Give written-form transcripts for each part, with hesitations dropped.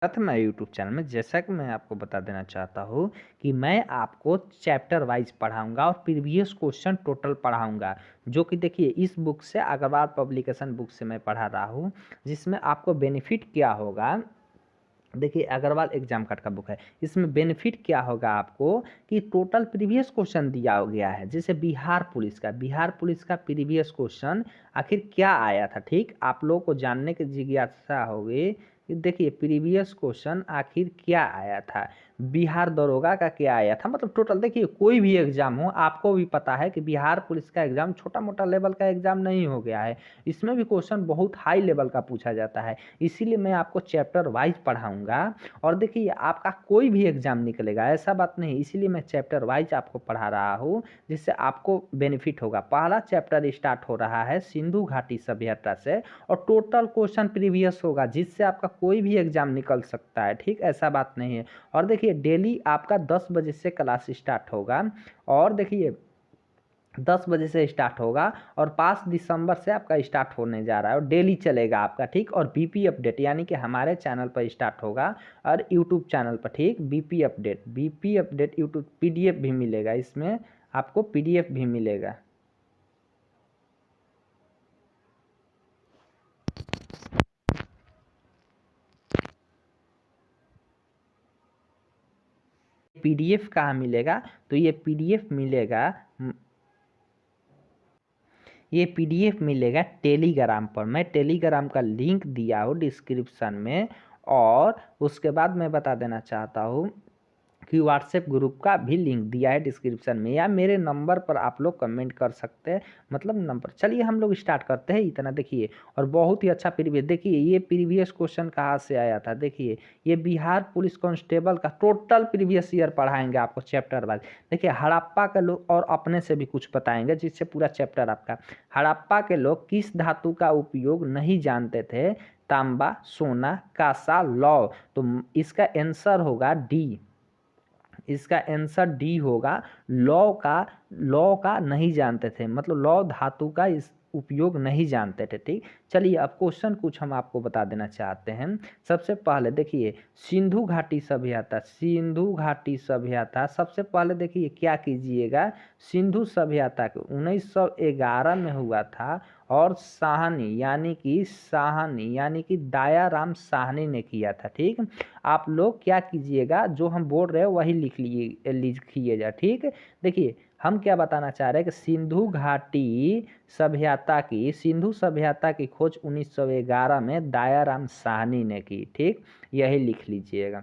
साथ मैं YouTube channel में जैसा कि मैं आपको बता देना चाहता हूँ कि मैं आपको चैप्टर वाइज पढ़ाऊंगा और प्रीवियस क्वेश्चन टोटल पढ़ाऊंगा, जो कि देखिए इस बुक से अग्रवाल पब्लिकेशन बुक से मैं पढ़ा रहा हूँ, जिसमें आपको बेनिफिट क्या होगा। देखिए अग्रवाल एग्जाम कार्ड का बुक है, इसमें बेनिफिट क्या होगा आपको कि टोटल प्रीवियस क्वेश्चन दिया गया है। जैसे बिहार पुलिस का प्रीवियस क्वेश्चन आखिर क्या आया था, ठीक आप लोगों को जानने की जिज्ञासा होगी कि देखिए प्रीवियस क्वेश्चन आखिर क्या आया था, बिहार दरोगा का क्या आया था। मतलब टोटल देखिए कोई भी एग्जाम हो, आपको भी पता है कि बिहार पुलिस का एग्जाम छोटा मोटा लेवल का एग्जाम नहीं हो गया है, इसमें भी क्वेश्चन बहुत हाई लेवल का पूछा जाता है। इसीलिए मैं आपको चैप्टर वाइज पढ़ाऊंगा और देखिए आपका कोई भी एग्जाम निकलेगा, ऐसा बात नहीं, इसीलिए मैं चैप्टर वाइज आपको पढ़ा रहा हूँ, जिससे आपको बेनिफिट होगा। पहला चैप्टर स्टार्ट हो रहा है सिंधु घाटी सभ्यता से और टोटल क्वेश्चन प्रीवियस होगा, जिससे आपका कोई भी एग्जाम निकल सकता है, ठीक ऐसा बात नहीं है। और देखिए डेली आपका 10 बजे से क्लास स्टार्ट होगा और देखिए 10 बजे से स्टार्ट होगा और 5 दिसंबर से आपका स्टार्ट होने जा रहा है और डेली चलेगा आपका, ठीक। और बीपी अपडेट यानी कि हमारे चैनल पर स्टार्ट होगा और यूट्यूब चैनल पर, ठीक। बीपी अपडेट यूट्यूब पीडीएफ भी मिलेगा, इसमें आपको पीडीएफ भी मिलेगा। पीडीएफ कहाँ मिलेगा, तो ये पीडीएफ मिलेगा, ये पीडीएफ मिलेगा टेलीग्राम पर। मैं टेलीग्राम का लिंक दिया हूँ डिस्क्रिप्शन में। और उसके बाद मैं बता देना चाहता हूँ कि व्हाट्सएप ग्रुप का भी लिंक दिया है डिस्क्रिप्शन में, या मेरे नंबर पर आप लोग कमेंट कर सकते हैं, मतलब नंबर। चलिए हम लोग स्टार्ट करते हैं इतना, देखिए। और बहुत ही अच्छा प्रीवियस, देखिए ये प्रीवियस क्वेश्चन कहाँ से आया था, देखिए ये बिहार पुलिस कांस्टेबल का टोटल प्रीवियस ईयर पढ़ाएंगे आपको चैप्टर वाइज। देखिए हड़प्पा के लोग, और अपने से भी कुछ बताएंगे जिससे पूरा चैप्टर आपका। हड़प्पा के लोग किस धातु का उपयोग नहीं जानते थे, तांबा, सोना, कांसा, लौह। तो इसका आंसर होगा डी, इसका आंसर डी होगा। लौ का नहीं जानते थे, मतलब लौ धातु का इस उपयोग नहीं जानते थे, ठीक। चलिए अब क्वेश्चन कुछ हम आपको बता देना चाहते हैं। सबसे पहले देखिए सिंधु घाटी सभ्यता सबसे पहले देखिए क्या कीजिएगा, सिंधु सभ्यता के 1911 में हुआ था और साहनी यानी कि दयाराम साहनी ने किया था, ठीक। आप लोग क्या कीजिएगा, जो हम बोल रहे हैं वही लिखिएगा, ठीक। देखिए हम क्या बताना चाह रहे हैं कि सिंधु सभ्यता की खोज 1911 में दयाराम साहनी ने की, ठीक। यही लिख लीजिएगा।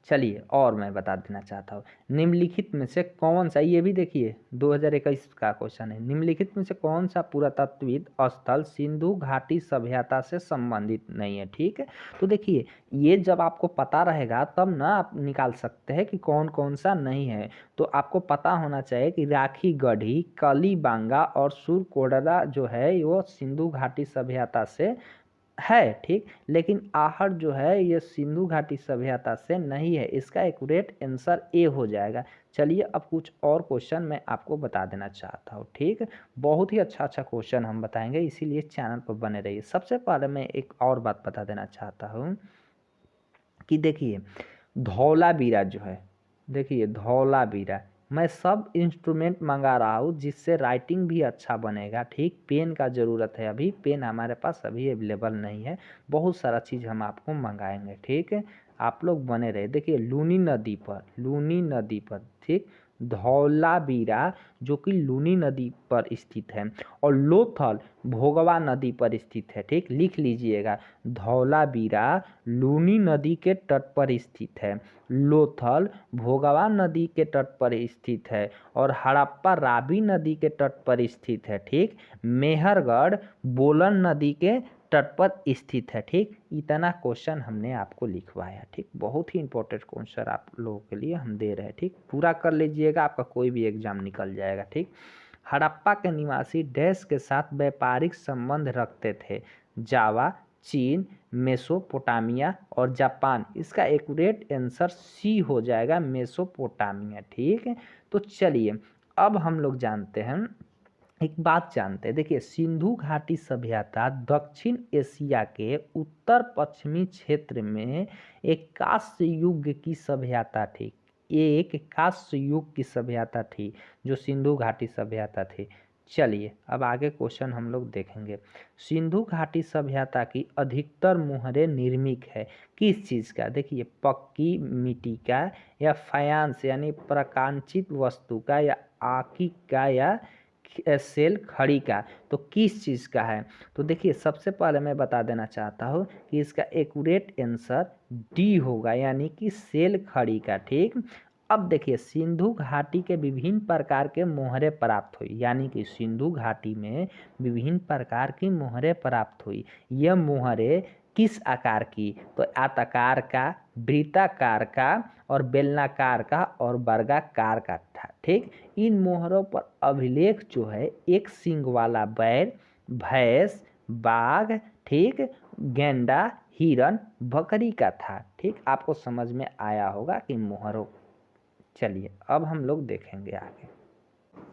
चलिए और मैं बता देना चाहता हूँ, निम्नलिखित में से कौन सा, ये भी देखिए 2021 का क्वेश्चन है, निम्नलिखित में से कौन सा पुरातत्वविद स्थल सिंधु घाटी सभ्यता से संबंधित नहीं है, ठीक है। तो देखिए ये जब आपको पता रहेगा तब ना आप निकाल सकते हैं कि कौन कौन सा नहीं है। तो आपको पता होना चाहिए कि राखी गढ़ी, कलीबांगा और सुरकोडरा जो है वो सिंधु घाटी सभ्यता से है, ठीक। लेकिन आहट जो है ये सिंधु घाटी सभ्यता से नहीं है, इसका एक्यूरेट आंसर ए हो जाएगा। चलिए अब कुछ और क्वेश्चन मैं आपको बता देना चाहता हूँ, ठीक। बहुत ही अच्छा क्वेश्चन हम बताएंगे, इसीलिए चैनल पर बने रहिए। सबसे पहले मैं एक और बात बता देना चाहता हूँ कि देखिए धौलावीरा जो है, देखिए धौलावीरा, मैं सब इंस्ट्रूमेंट मंगा रहा हूँ जिससे राइटिंग भी अच्छा बनेगा, ठीक। पेन का ज़रूरत है, अभी पेन हमारे पास अभी अवेलेबल नहीं है, बहुत सारा चीज़ हम आपको मंगाएंगे, ठीक है। आप लोग बने रहे। देखिए लूनी नदी पर, ठीक, धौलावीरा जो कि लूनी नदी पर स्थित है, और लोथल भोगवा नदी पर स्थित है, ठीक। लिख लीजिएगा, धौलावीरा लूनी नदी के तट पर स्थित है, लोथल भोगवा नदी के तट पर स्थित है, और हड़प्पा रावी नदी के तट पर स्थित है, ठीक। मेहरगढ़ बोलन नदी के तट पर स्थित है, ठीक। इतना क्वेश्चन हमने आपको लिखवाया, ठीक। बहुत ही इंपॉर्टेंट क्वेश्चन आप लोगों के लिए हम दे रहे हैं, ठीक। पूरा कर लीजिएगा, आपका कोई भी एग्जाम निकल जाएगा, ठीक। हड़प्पा के निवासी डैश के साथ व्यापारिक संबंध रखते थे, जावा, चीन, मेसोपोटामिया और जापान। इसका एक्यूरेट आंसर सी हो जाएगा, मेसोपोटामिया, ठीक है। तो चलिए अब हम लोग जानते हैं एक बात जानते हैं, देखिए सिंधु घाटी सभ्यता दक्षिण एशिया के उत्तर पश्चिमी क्षेत्र में एक कांस्य युग की सभ्यता थी। एक कांस्य युग की सभ्यता थी जो सिंधु घाटी सभ्यता थी। चलिए अब आगे क्वेश्चन हम लोग देखेंगे। सिंधु घाटी सभ्यता की अधिकतर मोहरें निर्मित है किस चीज़ का? देखिए पक्की मिट्टी का या फायांस यानी प्रकांचित वस्तु का या आकी का या सेल खड़ी का, तो किस चीज़ का है? तो देखिए सबसे पहले मैं बता देना चाहता हूँ कि इसका एक्यूरेट आंसर डी होगा, यानी कि सेल खड़ी का। ठीक, अब देखिए सिंधु घाटी के विभिन्न प्रकार के मोहरें प्राप्त हुई, यानी कि सिंधु घाटी में विभिन्न प्रकार की मोहरें प्राप्त हुई। यह मोहरें किस आकार की? तो आयताकार का, वृत्ताकार का और बेलनाकार का और वर्गाकार का था। ठीक, इन मोहरों पर अभिलेख जो है एक सींग वाला बैल, भैंस, बाघ, ठीक, गेंडा, हिरन, बकरी का था। ठीक, आपको समझ में आया होगा कि मोहरों। चलिए अब हम लोग देखेंगे आगे।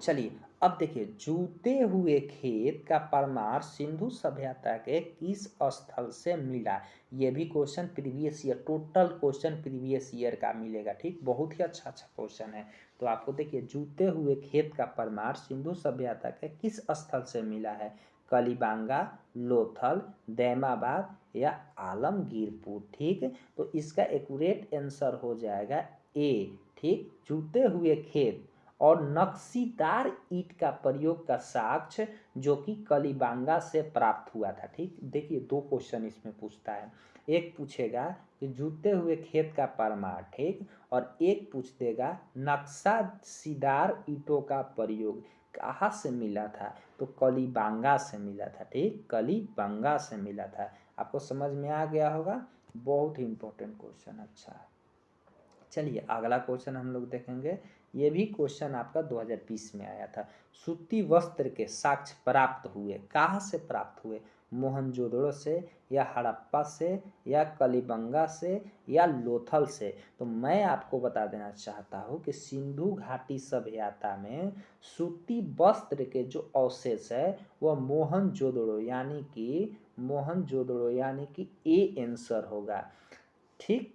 चलिए अब देखिए जूते हुए खेत का प्रमाण सिंधु सभ्यता के किस स्थल से मिला? ये भी question previous year, total question previous year का मिलेगा। ठीक, बहुत ही अच्छा क्वेश्चन है। तो आपको देखिए जूते हुए खेत का प्रमाण सिंधु सभ्यता के किस स्थल से मिला है? कलीबांगा, लोथल, दैमाबाद या आलमगीरपुर। ठीक, तो इसका एक्यूरेट आंसर हो जाएगा ए। ठीक, जूते हुए खेत और नक्शीदार ईंट का प्रयोग का साक्ष्य जो कि कलीबांगा से प्राप्त हुआ था। ठीक, देखिए दो क्वेश्चन इसमें पूछता है, एक पूछेगा कि जूते हुए खेत का प्रमाण, ठीक, और एक पूछ देगा नक्शासीदार ईंटों का प्रयोग कहाँ से मिला था? तो कलीबांगा से मिला था। ठीक, कलीबांगा से मिला था। आपको समझ में आ गया होगा, बहुत ही इंपॉर्टेंट क्वेश्चन। अच्छा चलिए अगला क्वेश्चन हम लोग देखेंगे। ये भी क्वेश्चन आपका 2020 में आया था। सूती वस्त्र के साक्ष्य प्राप्त हुए कहाँ से प्राप्त हुए? मोहनजोदड़ो से या हड़प्पा से या कलीबंगा से या लोथल से? तो मैं आपको बता देना चाहता हूँ कि सिंधु घाटी सभ्यता में सूती वस्त्र के जो अवशेष है वह मोहनजोदड़ो यानी कि ए आंसर होगा। ठीक,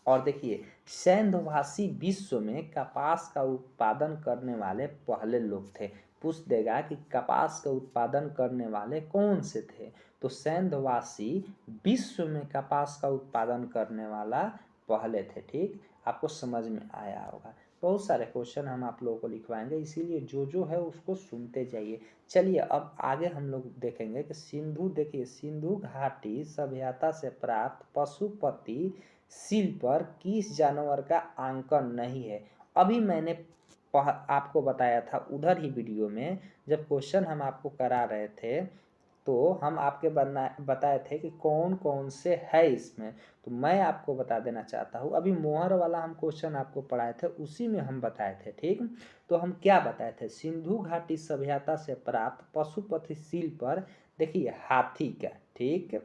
और देखिए सैंधवासी विश्व में कपास का उत्पादन करने वाले पहले लोग थे। पूछ देगा कि कपास का उत्पादन करने वाले कौन से थे? तो सैंधवासी विश्व में कपास का उत्पादन करने वाला पहले थे। ठीक, आपको समझ में आया होगा। बहुत सारे क्वेश्चन हम आप लोगों को लिखवाएंगे, इसीलिए जो है उसको सुनते जाइए। चलिए अब आगे हम लोग देखेंगे कि देखिए सिंधु घाटी सभ्यता से प्राप्त पशुपति शिल्प पर किस जानवर का अंकन नहीं है? अभी मैंने आपको बताया था उधर ही वीडियो में, जब क्वेश्चन हम आपको करा रहे थे तो हम आपके बताए थे कि कौन कौन से है इसमें। तो मैं आपको बता देना चाहता हूँ, अभी मोहर वाला हम क्वेश्चन आपको पढ़ाए थे उसी में हम बताए थे। ठीक, तो हम क्या बताए थे? सिंधु घाटी सभ्यता से प्राप्त पशुपति शिल्प पर देखिए हाथी का, ठीक,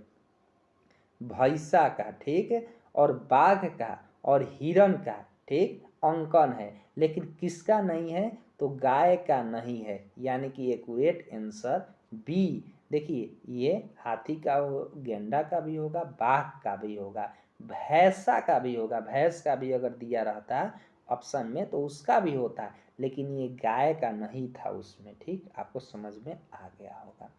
भैंसा का, ठीक, और बाघ का और हिरन का, ठीक, अंकन है, लेकिन किसका नहीं है? तो गाय का नहीं है, यानी कि एक्यूरेट आंसर बी। देखिए ये हाथी का, गेंडा का भी होगा, बाघ का भी होगा, भैंसा का भी होगा। भैंस का भी अगर दिया रहता ऑप्शन में तो उसका भी होता, लेकिन ये गाय का नहीं था उसमें। ठीक, आपको समझ में आ गया होगा।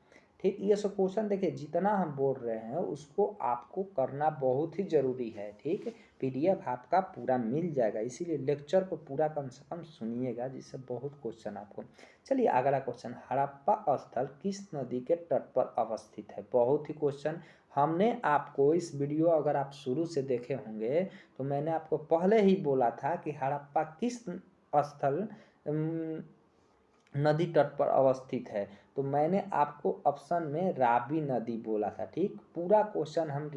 ठीक, ये सब क्वेश्चन देखिए जितना हम बोल रहे हैं उसको आपको करना बहुत ही जरूरी है। ठीक, पीडीएफ आपका पूरा मिल जाएगा, इसीलिए लेक्चर को पूरा कम से कम सुनिएगा, जिससे बहुत क्वेश्चन आपको। चलिए अगला क्वेश्चन, हड़प्पा स्थल किस नदी के तट पर अवस्थित है? बहुत ही क्वेश्चन हमने आपको इस वीडियो अगर आप शुरू से देखे होंगे तो मैंने आपको पहले ही बोला था कि हड़प्पा किस स्थल नदी तट पर अवस्थित है। तो मैंने आपको ऑप्शन में रावी नदी बोला था। ठीक, पूरा क्वेश्चन हम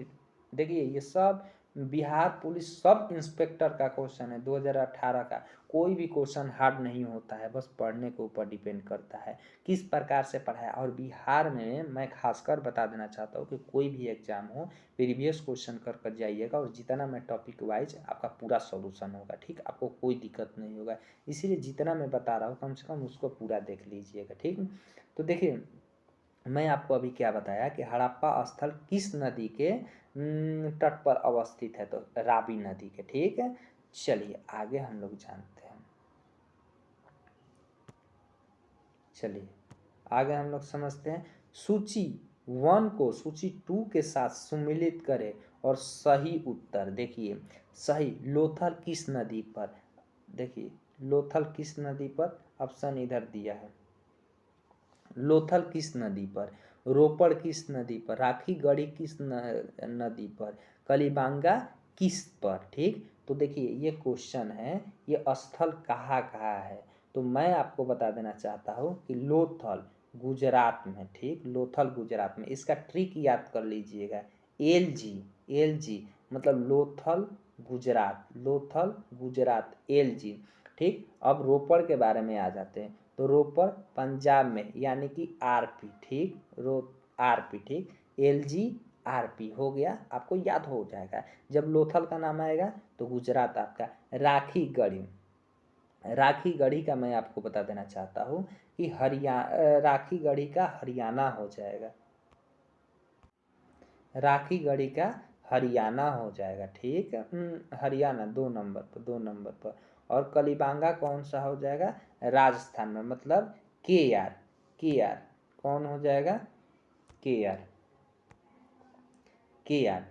देखिए ये सब बिहार पुलिस सब इंस्पेक्टर का क्वेश्चन है 2018 का। कोई भी क्वेश्चन हार्ड नहीं होता है, बस पढ़ने के ऊपर डिपेंड करता है किस प्रकार से पढ़ाया। और बिहार में मैं खासकर बता देना चाहता हूँ कि कोई भी एग्जाम हो प्रीवियस क्वेश्चन कर जाइएगा, और जितना मैं टॉपिक वाइज आपका पूरा सॉल्यूशन होगा, ठीक, आपको कोई दिक्कत नहीं होगा। इसीलिए जितना मैं बता रहा हूँ कम से कम उसको पूरा देख लीजिएगा, ठीक। तो देखिए मैं आपको अभी क्या बताया कि हड़प्पा स्थल किस नदी के तट पर अवस्थित है, तो रावी नदी के, ठीक है। चलिए आगे हम लोग जानते हैं, चलिए आगे हम लोग समझते हैं। सूची 1 को सूची 2 के साथ सम्मिलित करें और सही उत्तर देखिए। सही, लोथल किस नदी पर, देखिए लोथल किस नदी पर, ऑप्शन इधर दिया है। लोथल किस नदी पर, रोपड़ किस नदी पर, राखी गढ़ी किस नदी पर, कलीबांगा किस पर, ठीक। तो देखिए ये क्वेश्चन है, ये स्थल कहाँ कहाँ है। तो मैं आपको बता देना चाहता हूँ कि लोथल गुजरात में, ठीक, लोथल गुजरात में। इसका ट्रिक याद कर लीजिएगा, LG मतलब लोथल गुजरात, लोथल गुजरात LG, ठीक। अब रोपड़ के बारे में आ जाते हैं। तो रोपड़ पंजाब में यानी कि RP, ठीक, RP, ठीक। LG RP हो गया, आपको याद हो जाएगा। जब लोथल का नाम आएगा तो गुजरात आपका। राखी गढ़ी का मैं आपको बता देना चाहता हूँ कि राखी गढ़ी का हरियाणा हो जाएगा, राखी गढ़ी का हरियाणा हो जाएगा, ठीक। हरियाणा 2 नंबर पर। और कलीबांगा कौन सा हो जाएगा, राजस्थान में, मतलब KR कौन हो जाएगा, KR।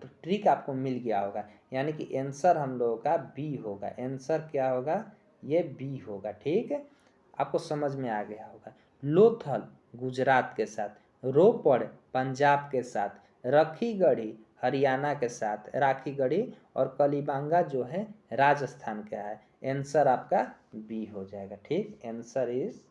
तो ट्रिक आपको मिल गया होगा, यानी कि आंसर हम लोगों का B होगा। आंसर क्या होगा, ये B होगा, ठीक है। आपको समझ में आ गया होगा। लोथल गुजरात के साथ, रोपड़ पंजाब के साथ, रखीगढ़ी हरियाणा के साथ, राखीगढ़ी, और कलीबांगा जो है राजस्थान का है। आंसर आपका B हो जाएगा, ठीक। Answer is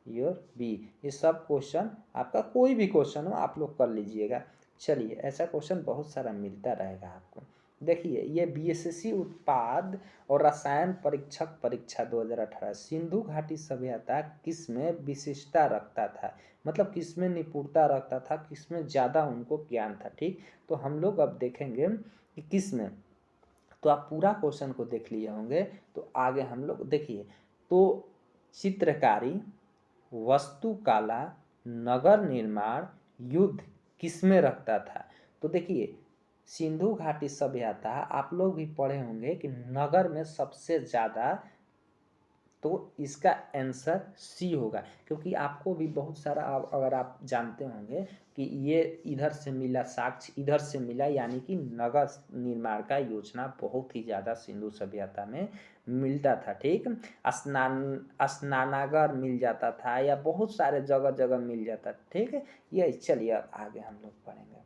your B। ये सब क्वेश्चन आपका कोई भी क्वेश्चन हो आप लोग कर लीजिएगा। चलिए ऐसा क्वेश्चन बहुत सारा मिलता रहेगा आपको। देखिए ये BSSC उत्पाद और रसायन परीक्षक परीक्षा 2018 सिंधु घाटी सभ्यता किस में विशिष्टता रखता था, मतलब किस में निपुणता रखता था, किस में ज़्यादा उनको ज्ञान था, ठीक। तो हम लोग अब देखेंगे कि किस में। तो आप पूरा क्वेश्चन को देख लिए होंगे, तो आगे हम लोग देखिए। तो चित्रकारी, वास्तुकला, नगर निर्माण, युद्ध किसमें रखता था। तो देखिए सिंधु घाटी सभ्यता आप लोग भी पढ़े होंगे कि नगर में सबसे ज़्यादा, तो इसका आंसर C होगा। क्योंकि आपको भी बहुत सारा, अगर आप जानते होंगे कि ये इधर से मिला साक्ष्य, इधर से मिला, यानी कि नगर निर्माण का योजना बहुत ही ज़्यादा सिंधु सभ्यता में मिलता था, ठीक। स्नानागार मिल जाता था, या बहुत सारे जगह जगह मिल जाता, ठीक है। ये चलिए अब आगे हम लोग पढ़ेंगे।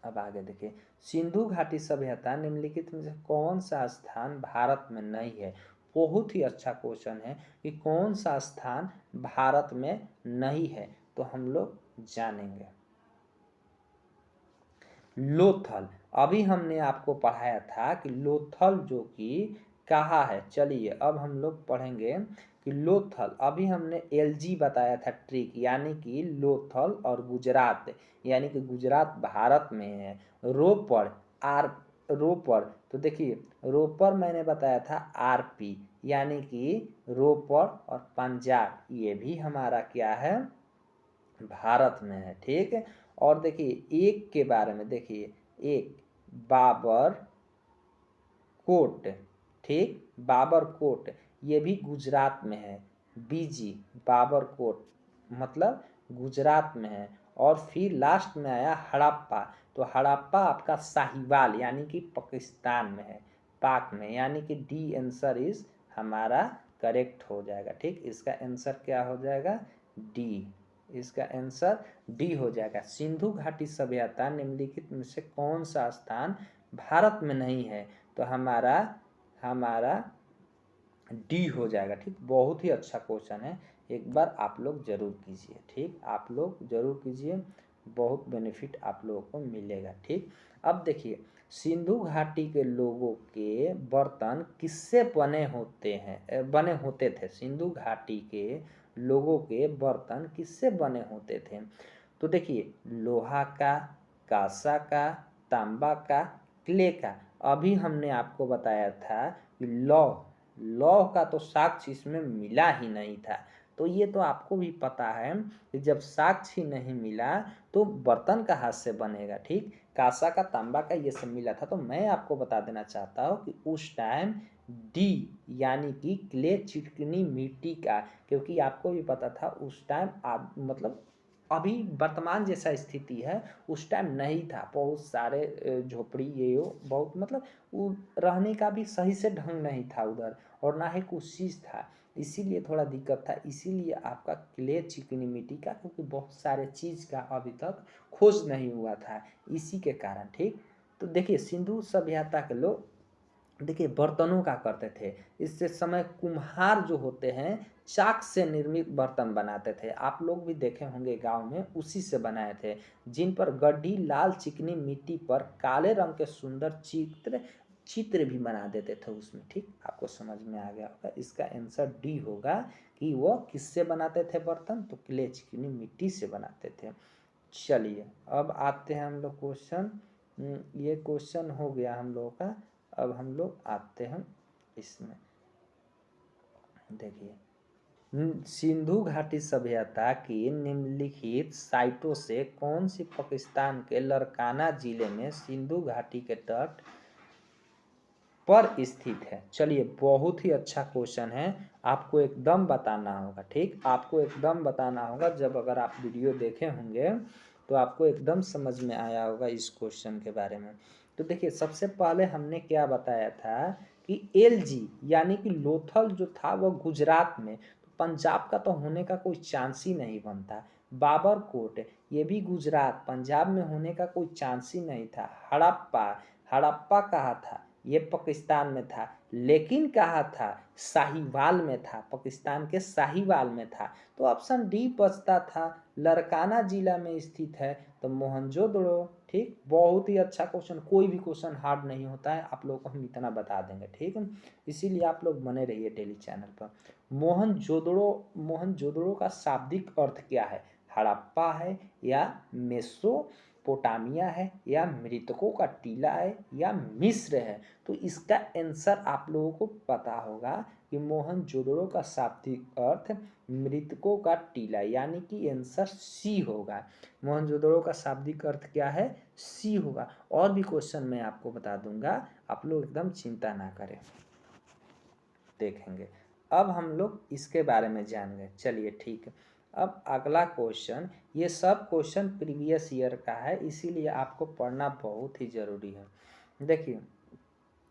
अब आगे देखिए, सिंधु घाटी सभ्यता निम्नलिखित में से कौन सा स्थान भारत में नहीं है। बहुत ही अच्छा क्वेश्चन है कि कौन सा स्थान भारत में नहीं है, तो हम लोग जानेंगे। लोथल, अभी हमने आपको पढ़ाया था कि लोथल जो कि कहाँ है। चलिए अब हम लोग पढ़ेंगे कि लोथल, अभी हमने LG बताया था ट्रिक, यानी कि लोथल और गुजरात, यानी कि गुजरात भारत में है। रोपड़, तो देखिए रोपड़ मैंने बताया था RP, यानी कि रोपड़ और पंजाब, ये भी हमारा क्या है, भारत में है, ठीक है। और देखिए एक के बारे में, देखिए एक बाबर कोट, ठीक, बाबर कोट, ये भी गुजरात में है। BG बाबर कोट मतलब गुजरात में है। और फिर लास्ट में आया हड़प्पा, तो हड़प्पा आपका साहिवाल यानी कि पाकिस्तान में है, पाक में, यानी कि D आंसर इज हमारा करेक्ट हो जाएगा, ठीक। इसका आंसर क्या हो जाएगा, D। इसका आंसर D हो जाएगा। सिंधु घाटी सभ्यता निम्नलिखित में से कौन सा स्थान भारत में नहीं है, तो हमारा D हो जाएगा, ठीक। बहुत ही अच्छा क्वेश्चन है, एक बार आप लोग जरूर कीजिए, ठीक, आप लोग जरूर कीजिए, बहुत बेनिफिट आप लोगों को मिलेगा, ठीक। अब देखिए, सिंधु घाटी के लोगों के बर्तन किससे बने होते थे। सिंधु घाटी के लोगों के बर्तन किससे बने होते थे। तो देखिए, लोहा का, कांसा का, तांबा का, क्ले का। अभी हमने आपको बताया था कि लौह का तो साक्ष्य इसमें मिला ही नहीं था। तो ये तो आपको भी पता है कि जब साक्ष्य ही नहीं मिला तो बर्तन कहाँ से बनेगा। ठीक, कांसा का, तांबा का ये सब मिला था। तो मैं आपको बता देना चाहता हूँ कि उस टाइम डी यानी कि क्ले, चिकनी मिट्टी का, क्योंकि आपको भी पता था उस टाइम मतलब अभी वर्तमान जैसा स्थिति है उस टाइम नहीं था। बहुत सारे झोपड़ी ये वो बहुत मतलब वो रहने का भी सही से ढंग नहीं था उधर, और ना ही कुछ चीज़ था, इसीलिए थोड़ा दिक्कत था। इसीलिए आपका क्ले, चिकनी मिट्टी का, क्योंकि बहुत सारे चीज़ का अभी तक खोज नहीं हुआ था इसी के कारण। ठीक, तो देखिए सिंधु सभ्यता के लोग देखिए बर्तनों का करते थे। इससे समय कुम्हार जो होते हैं चाक से निर्मित बर्तन बनाते थे। आप लोग भी देखे होंगे गांव में, उसी से बनाए थे, जिन पर गड्ढी लाल चिकनी मिट्टी पर काले रंग के सुंदर चित्र भी बना देते थे उसमें। ठीक, आपको समझ में आ गया होगा। इसका आंसर डी होगा कि वो किससे बनाते थे बर्तन, तो क्ले, चिकनी मिट्टी से बनाते थे। चलिए अब आते हैं हम लोग क्वेश्चन, ये क्वेश्चन हो गया हम लोगों का। अब हम लोग आते हैं इसमें, देखिए सिंधु घाटी सभ्यता की निम्नलिखित साइटों से कौन सी पाकिस्तान के लरकाना जिले में सिंधु घाटी के तट पर स्थित है। चलिए बहुत ही अच्छा क्वेश्चन है, आपको एकदम बताना होगा। ठीक, आपको एकदम बताना होगा। जब अगर आप वीडियो देखे होंगे तो आपको एकदम समझ में आया होगा इस क्वेश्चन के बारे में। तो देखिए सबसे पहले हमने क्या बताया था कि एलजी यानी कि लोथल जो था वो गुजरात में, तो पंजाब का तो होने का कोई चांस ही नहीं बनता। बाबरकोट ये भी गुजरात, पंजाब में होने का कोई चांस ही नहीं था। हड़प्पा कहा था, ये पाकिस्तान में था, लेकिन कहा था साहिवाल में था, पाकिस्तान के साहिवाल में था। तो ऑप्शन डी बचता था, लरकाना जिला में स्थित है, तो मोहनजोदड़ो। ठीक, बहुत ही अच्छा क्वेश्चन, कोई भी क्वेश्चन हार्ड नहीं होता है, आप लोगों को हम इतना बता देंगे। ठीक है, इसीलिए आप लोग बने रहिए डेली चैनल पर। मोहनजोदड़ो का शाब्दिक अर्थ क्या है, हड़प्पा है या मेसोपोटामिया है या मृतकों का टीला है या मिस्र है। तो इसका आंसर आप लोगों को पता होगा कि मोहनजोदड़ो का शाब्दिक अर्थ मृतकों का टीला, यानी कि आंसर सी होगा। मोहनजोदड़ो का शाब्दिक अर्थ क्या है, सी होगा। और भी क्वेश्चन मैं आपको बता दूंगा, आप लोग एकदम चिंता ना करें, देखेंगे। अब हम लोग इसके बारे में जान गए। चलिए ठीक है, अब अगला क्वेश्चन, ये सब क्वेश्चन प्रीवियस ईयर का है, इसीलिए आपको पढ़ना बहुत ही जरूरी है। देखिए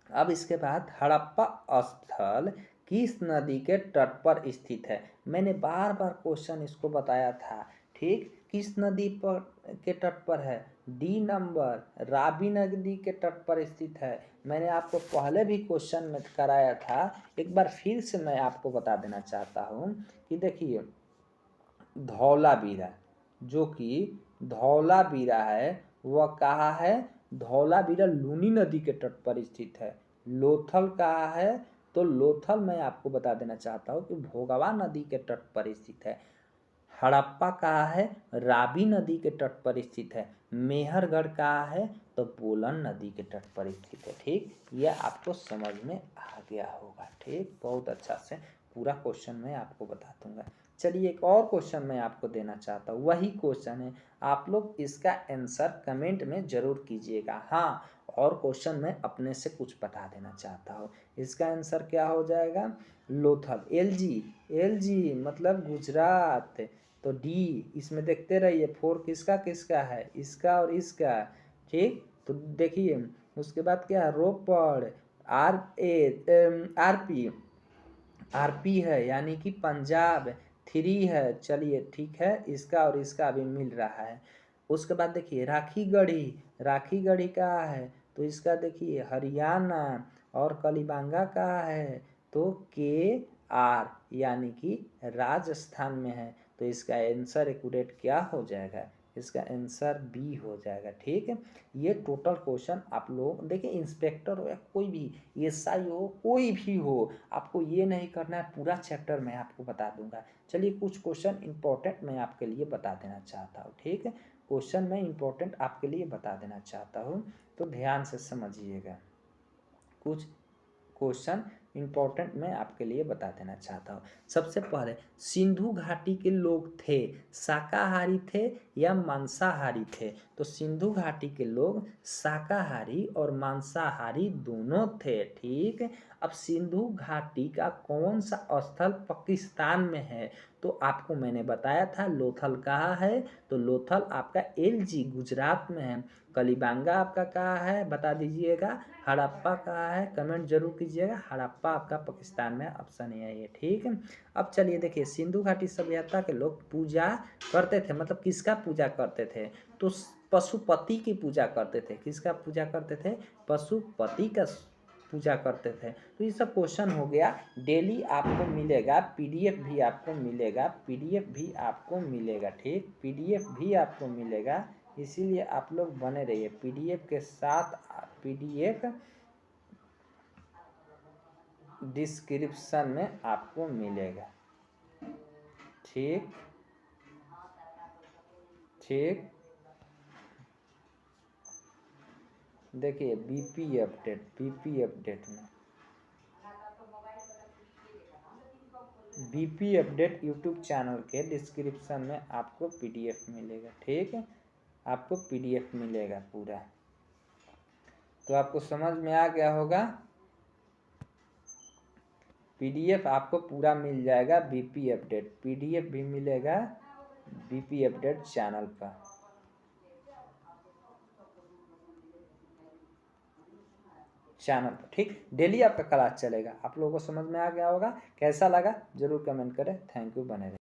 अब इसके बाद हड़प्पा स्थल किस नदी के तट पर स्थित है। मैंने बार बार क्वेश्चन इसको बताया था। ठीक, किस नदी पर के तट पर है, डी नंबर रावी नदी के तट पर स्थित है। मैंने आपको पहले भी क्वेश्चन में कराया था, एक बार फिर से मैं आपको बता देना चाहता हूँ कि देखिए धौलावीरा, जो कि धौलावीरा है वह कहाँ है, धौलावीरा लूनी नदी के तट पर स्थित है। लोथल कहाँ है, तो लोथल मैं आपको बता देना चाहता हूँ कि भोगवा नदी के तट पर स्थित है। हड़प्पा कहाँ है, रावी नदी के तट पर स्थित है। मेहरगढ़ कहाँ है, तो बोलन नदी के तट पर स्थित है। ठीक, यह आपको समझ में आ गया होगा। ठीक, बहुत अच्छा से पूरा क्वेश्चन मैं आपको बता दूंगा। चलिए एक और क्वेश्चन मैं आपको देना चाहता हूँ, वही क्वेश्चन है, आप लोग इसका आंसर कमेंट में जरूर कीजिएगा। हाँ, और क्वेश्चन मैं अपने से कुछ बता देना चाहता हूँ, इसका आंसर क्या हो जाएगा, लोथल। एलजी मतलब गुजरात, तो डी, इसमें देखते रहिए 4 किसका किसका है, इसका और इसका। ठीक, तो देखिए उसके बाद क्या है, रोपड़, आरपी है यानी कि पंजाब, 3 है। चलिए ठीक है, इसका और इसका अभी मिल रहा है। उसके बाद देखिए राखीगढ़ी कहाँ है, तो इसका देखिए हरियाणा, और कलीबांगा कहाँ है, तो KR यानी कि राजस्थान में है। तो इसका आंसर एक्यूरेट क्या हो जाएगा, इसका आंसर बी हो जाएगा। ठीक है, ये टोटल क्वेश्चन आप लोग देखिए, इंस्पेक्टर हो या कोई भी एसआई हो, कोई भी हो, आपको ये नहीं करना है पूरा चैप्टर मैं आपको बता दूंगा। चलिए कुछ क्वेश्चन इंपॉर्टेंट मैं आपके लिए बता देना चाहता हूँ। ठीक है, क्वेश्चन मैं इंपॉर्टेंट आपके लिए बता देना चाहता हूँ, तो ध्यान से समझिएगा। कुछ क्वेश्चन इंपॉर्टेंट मैं आपके लिए बता देना चाहता हूँ। सबसे पहले, सिंधु घाटी के लोग थे शाकाहारी थे या मांसाहारी थे? तो सिंधु घाटी के लोग शाकाहारी और मांसाहारी दोनों थे। ठीक, अब सिंधु घाटी का कौन सा स्थल पाकिस्तान में है? तो आपको मैंने बताया था लोथल कहाँ है, तो लोथल आपका एलजी गुजरात में है। कलीबांगा आपका कहाँ है बता दीजिएगा। हड़प्पा कहाँ है, कमेंट जरूर कीजिएगा। हड़प्पा आपका पाकिस्तान में, ऑप्शन ए है ये। ठीक है, अब चलिए देखिए, सिंधु घाटी सभ्यता के लोग पूजा करते थे, मतलब किसका पूजा करते थे? तो पशुपति की पूजा करते थे। किसका पूजा करते थे? पशुपति का पूजा करते थे। तो ये सब क्वेश्चन हो गया। डेली आपको मिलेगा पीडीएफ भी आपको मिलेगा, पीडीएफ भी आपको मिलेगा। ठीक, पीडीएफ भी आपको मिलेगा, इसीलिए आप लोग बने रहिए पीडीएफ के साथ। पीडीएफ डिस्क्रिप्शन में आपको मिलेगा। ठीक ठीक, देखिए बीपी अपडेट यूट्यूब चैनल के डिस्क्रिप्शन में आपको पीडीएफ मिलेगा। ठीक है, आपको पीडीएफ मिलेगा पूरा, तो आपको समझ में आ गया होगा। पीडीएफ आपको पूरा मिल जाएगा, बीपी अपडेट पीडीएफ भी मिलेगा बीपी अपडेट चैनल पर। ठीक, डेली आपका क्लास चलेगा। आप लोगों को समझ में आ गया होगा। कैसा लगा जरूर कमेंट करें। थैंक यू, बने रहे।